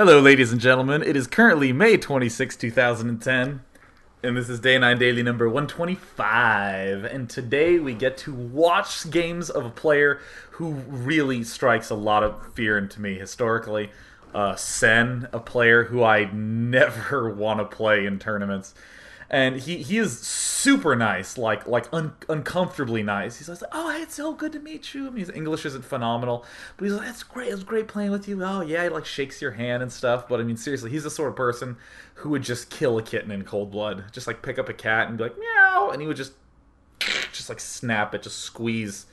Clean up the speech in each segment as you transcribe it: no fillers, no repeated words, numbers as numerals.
Hello, ladies and gentlemen. It is currently May 26, 2010, and this is Day 9 Daily number 125. And today we get to watch games of a player who really strikes a lot of fear into me historically. Sen, a player who I never want to play in tournaments. And he is super nice, uncomfortably nice. He's like, "Oh, hey, it's so good to meet you." I mean, his English isn't phenomenal, but he's like, "It's great. It was great playing with you." Oh yeah, he like shakes your hand and stuff. But I mean, seriously, he's the sort of person who would just kill a kitten in cold blood. Just like pick up a cat and be like, "Meow," and he would just like snap it, just squeeze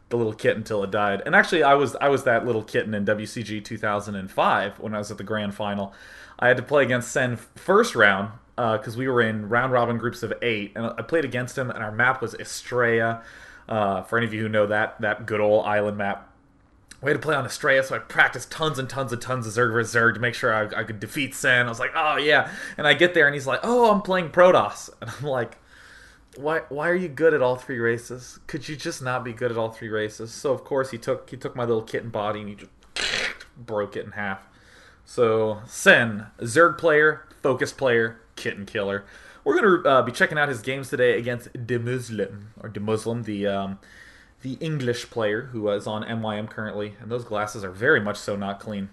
the little kitten until it died. And actually, I was that little kitten in WCG 2005 when I was at the grand final. I had to play against Sen first round because we were in round robin groups of 8, and I played against him, and our map was Estrella. For any of you who know that good old island map. We had to play on Estrella, so I practiced tons and tons and tons of Zerg vs. Zerg to make sure I could defeat Sen. I was like, oh yeah. And I get there, and he's like, oh, I'm playing Protoss. And I'm like, why are you good at all 3 races? Could you just not be good at all 3 races? So of course he took my little kitten body and he just broke it in half. So Sen, Zerg player, focus player, kitten killer. We're gonna be checking out his games today against De Muslim, the English player who is on MYM currently, and those glasses are very much so not clean.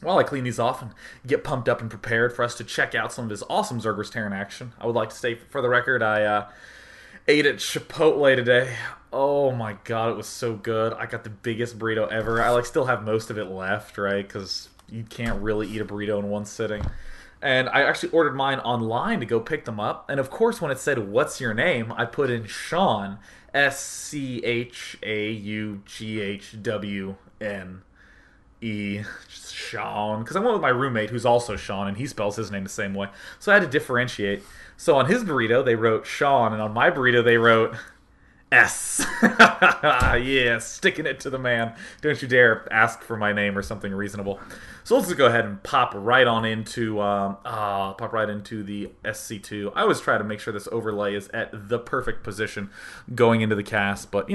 While I clean these off and get pumped up and prepared for us to check out some of his awesome Zerg vs. Terran action, I would like to say, for the record, I ate at Chipotle today. Oh my god, it was so good. I got the biggest burrito ever. I still have most of it left, right? Because you can't really eat a burrito in one sitting. And I actually ordered mine online to go pick them up. And of course, when it said, "What's your name?" I put in Sean. Schaughwne. Sean. Because I went with my roommate, who's also Sean, and he spells his name the same way. So I had to differentiate. So on his burrito, they wrote Sean, and on my burrito, they wrote S. Yeah, sticking it to the man. Don't you dare ask for my name or something reasonable. So let's just go ahead and pop right into the SC2. I always try to make sure this overlay is at the perfect position going into the cast, but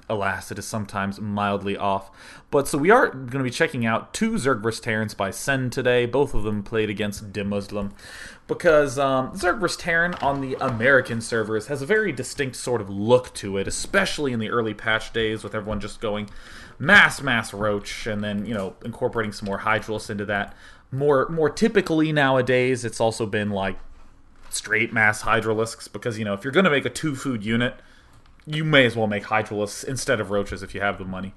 alas, it is sometimes mildly off. But so we are going to be checking out 2 Zerg vs. Terrans by Sen today. Both of them played against De Muslim. Because Zerg vs. Terran on the American servers has a very distinct sort of look to it, especially in the early patch days with everyone just going mass roach and then, incorporating some more Hydralis into that. More typically nowadays, it's also been like straight mass Hydralisks because, if you're going to make a 2-food unit, you may as well make Hydralisks instead of roaches if you have the money.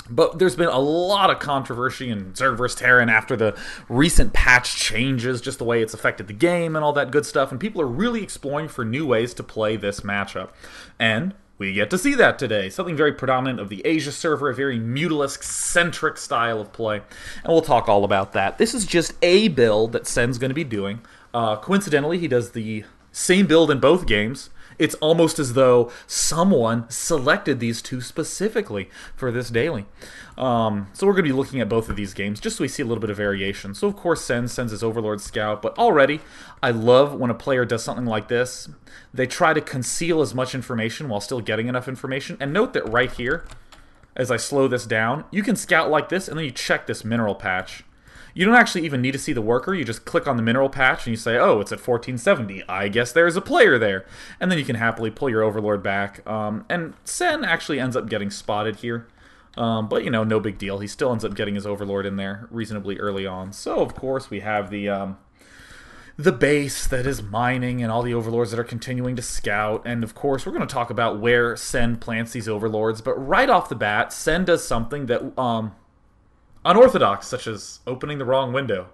But there's been a lot of controversy in Zerg vs. Terran after the recent patch changes, just the way it's affected the game and all that good stuff, and people are really exploring for new ways to play this matchup. And we get to see that today. Something very predominant of the Asia server, a very Mutalisks-centric style of play, and we'll talk all about that. This is just a build that Sen's going to be doing. Coincidentally, he does the same build in both games. It's almost as though someone selected these 2 specifically for this daily. So we're going to be looking at both of these games just so we see a little bit of variation. So of course Sen sends his Overlord Scout, but already I love when a player does something like this. They try to conceal as much information while still getting enough information. And note that right here, as I slow this down, you can scout like this and then you check this mineral patch. You don't actually even need to see the worker. You just click on the mineral patch and you say, oh, it's at 1470. I guess there's a player there. And then you can happily pull your Overlord back. And Sen actually ends up getting spotted here. But, no big deal. He still ends up getting his Overlord in there reasonably early on. So, of course, we have the base that is mining and all the Overlords that are continuing to scout. And, of course, we're going to talk about where Sen plants these Overlords. But right off the bat, Sen does something that unorthodox, such as opening the wrong window.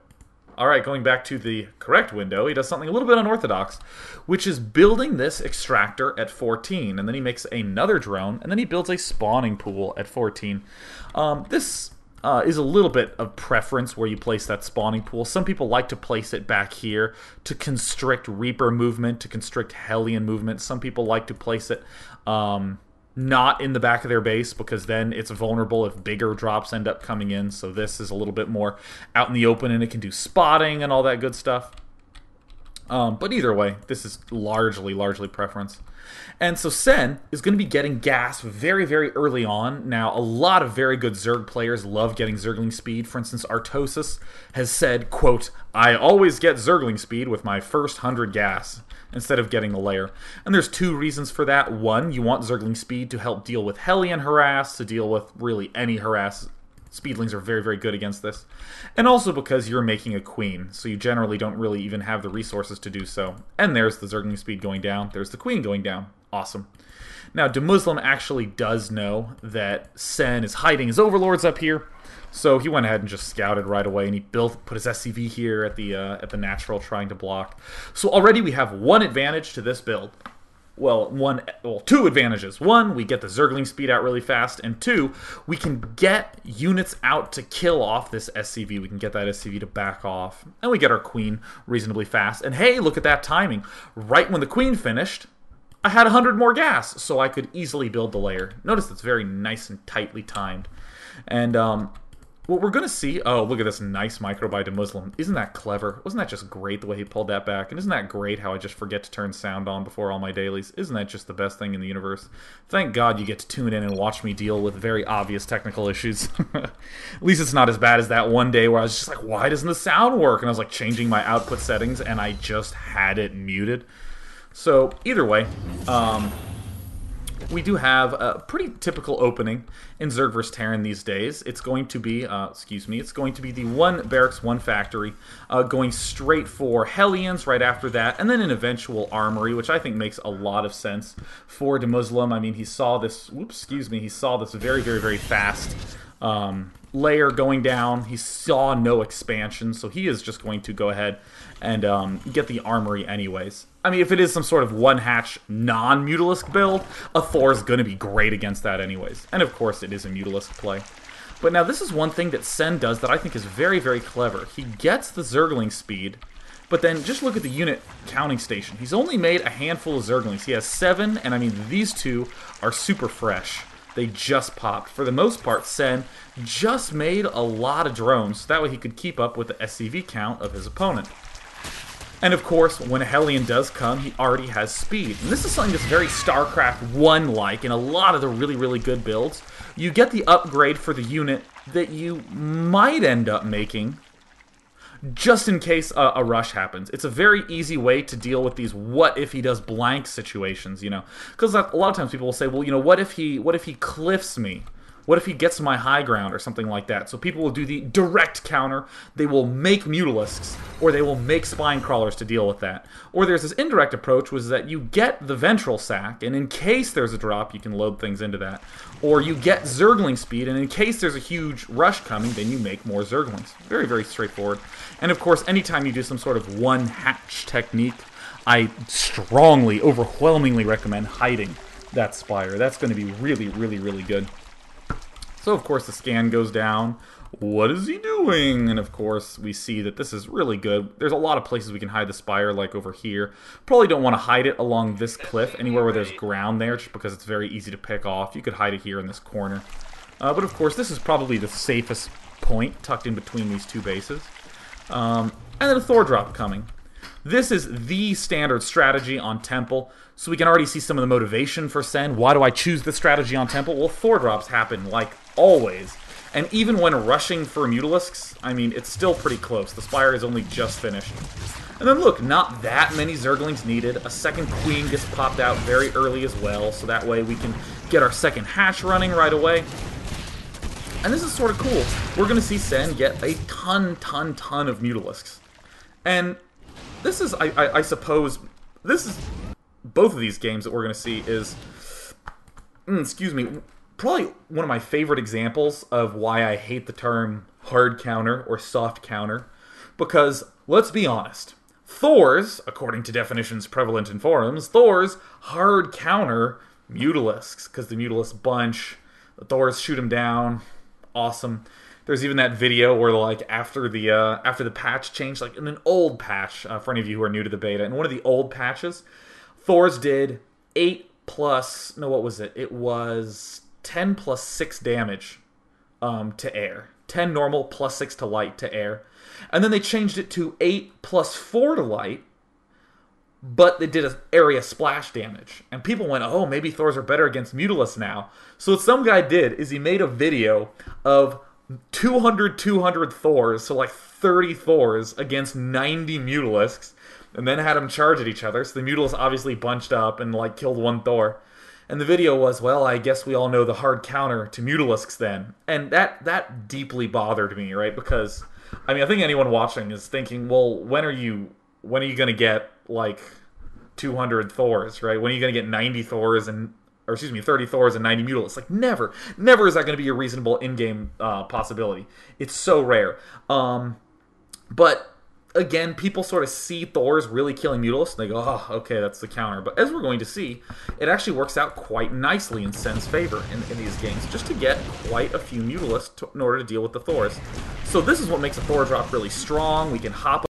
Alright, going back to the correct window, he does something a little bit unorthodox, which is building this extractor at 14, and then he makes another drone, and then he builds a spawning pool at 14. This is a little bit of preference where you place that spawning pool. Some people like to place it back here to constrict Reaper movement, to constrict Hellion movement. Some people like to place it not in the back of their base because then it's vulnerable if bigger drops end up coming in. So this is a little bit more out in the open and it can do spotting and all that good stuff. But either way, this is largely preference. And so Sen is going to be getting gas very, very early on. Now, a lot of very good Zerg players love getting Zergling speed. For instance, Artosis has said, quote, "I always get Zergling speed with my first 100 gas," instead of getting the layer. And there's two reasons for that. One, you want Zergling speed to help deal with Hellion harass, to deal with really any harass. Speedlings are very, very good against this. And also because you're making a queen, so you generally don't really even have the resources to do so. And there's the Zergling speed going down. There's the queen going down. Awesome. Now, Muslim actually does know that Sen is hiding his overlords up here, so he went ahead and just scouted right away, and he put his SCV here at the natural, trying to block. So already we have one advantage to this build. Well, two advantages. One, we get the Zergling speed out really fast, and two, we can get units out to kill off this SCV. We can get that SCV to back off, and we get our queen reasonably fast. And hey, look at that timing. Right when the queen finished, I had 100 more gas, so I could easily build the layer. Notice it's very nice and tightly timed. And what we're going to see... Oh, look at this nice micro by Muslim. Isn't that clever? Wasn't that just great the way he pulled that back? And isn't that great how I just forget to turn sound on before all my dailies? Isn't that just the best thing in the universe? Thank God you get to tune in and watch me deal with very obvious technical issues. At least it's not as bad as that one day where I was just like, why doesn't the sound work? And I was like changing my output settings and I just had it muted. So, either way, we do have a pretty typical opening in Zerg vs. Terran these days. It's going to be, it's going to be the 1 barracks, 1 factory, going straight for Hellions right after that, and then an eventual armory, which I think makes a lot of sense for Muslim. I mean, he saw this, he saw this very, very, very fast layer going down. He saw no expansion, so he is just going to go ahead and get the armory anyways. I mean, if it is some sort of one-hatch non-Mutalisk build, a Thor is going to be great against that anyways. And of course, it is a Mutalisk play. But now this is one thing that Sen does that I think is very, very clever. He gets the Zergling speed, but then just look at the unit counting station. He's only made a handful of Zerglings. He has 7, and I mean, these 2 are super fresh. They just popped. For the most part, Sen just made a lot of drones, so that way he could keep up with the SCV count of his opponent. And of course, when a Hellion does come, he already has speed. And this is something that's very Starcraft 1-like in a lot of the really, really good builds. You get the upgrade for the unit that you might end up making just in case a rush happens. It's a very easy way to deal with these what if he does blank situations, you know. Because a lot of times people will say, well, you know, what if he cliffs me? What if he gets my high ground or something like that? So people will do the direct counter. They will make Mutalisks, or they will make Spine Crawlers to deal with that. Or there's this indirect approach, which is that you get the Ventral Sack, and in case there's a drop, you can load things into that. Or you get Zergling speed, and in case there's a huge rush coming, then you make more Zerglings. Very, very straightforward. And of course, anytime you do some sort of one-hatch technique, I strongly, overwhelmingly recommend hiding that Spire. That's going to be really, really, really good. So, of course, the scan goes down. What is he doing? And, of course, we see that this is really good. There's a lot of places we can hide the Spire, like over here. Probably don't want to hide it along this cliff, anywhere where there's ground there, just because it's very easy to pick off. You could hide it here in this corner. But, of course, this is probably the safest point, tucked in between these 2 bases. And then a Thor drop coming. This is the standard strategy on Temple, so we can already see some of the motivation for Sen. Why do I choose this strategy on Temple? Well, Thor drops happen like always. And even when rushing for Mutalisks, I mean, it's still pretty close. The Spire is only just finished. And then look, not that many Zerglings needed. A second Queen gets popped out very early as well, so that way we can get our second hatch running right away. And this is sort of cool. We're going to see Sen get a ton of Mutalisks. And this is, I suppose, this is, both of these games that we're going to see is, probably one of my favorite examples of why I hate the term hard counter or soft counter. Because, let's be honest, Thor's, according to definitions prevalent in forums, Thor's hard counter Mutalisks, because the Mutalisk bunch, the Thors shoot him down, awesome. There's even that video where, like, after the patch changed, like in an old patch, for any of you who are new to the beta, in one of the old patches, Thor's did 8 plus, no, what was it? It was 10 plus 6 damage to air. 10 normal plus 6 to light to air. And then they changed it to 8 plus 4 to light, but they did an area splash damage. And people went, oh, maybe Thors are better against Mutalisks now. So what some guy did is he made a video of 200 Thors, so like 30 Thors against 90 Mutalisks, and then had them charge at each other. So the Mutalisks obviously bunched up and like killed one Thor. And the video was, well, I guess we all know the hard counter to Mutalisks then. And that deeply bothered me, right? Because, I mean, I think anyone watching is thinking, well, when are you going to get, like, 200 Thors, right? When are you going to get 90 Thors and, or excuse me, 30 Thors and 90 Mutalisks? Like, never. Never is that going to be a reasonable in-game possibility. It's so rare. But again, people sort of see Thors really killing Mutalisks, and they go, oh, okay, that's the counter. But as we're going to see, it actually works out quite nicely in Sen's favor in these games, just to get quite a few Mutalisks in order to deal with the Thors. So this is what makes a Thor drop really strong. We can hop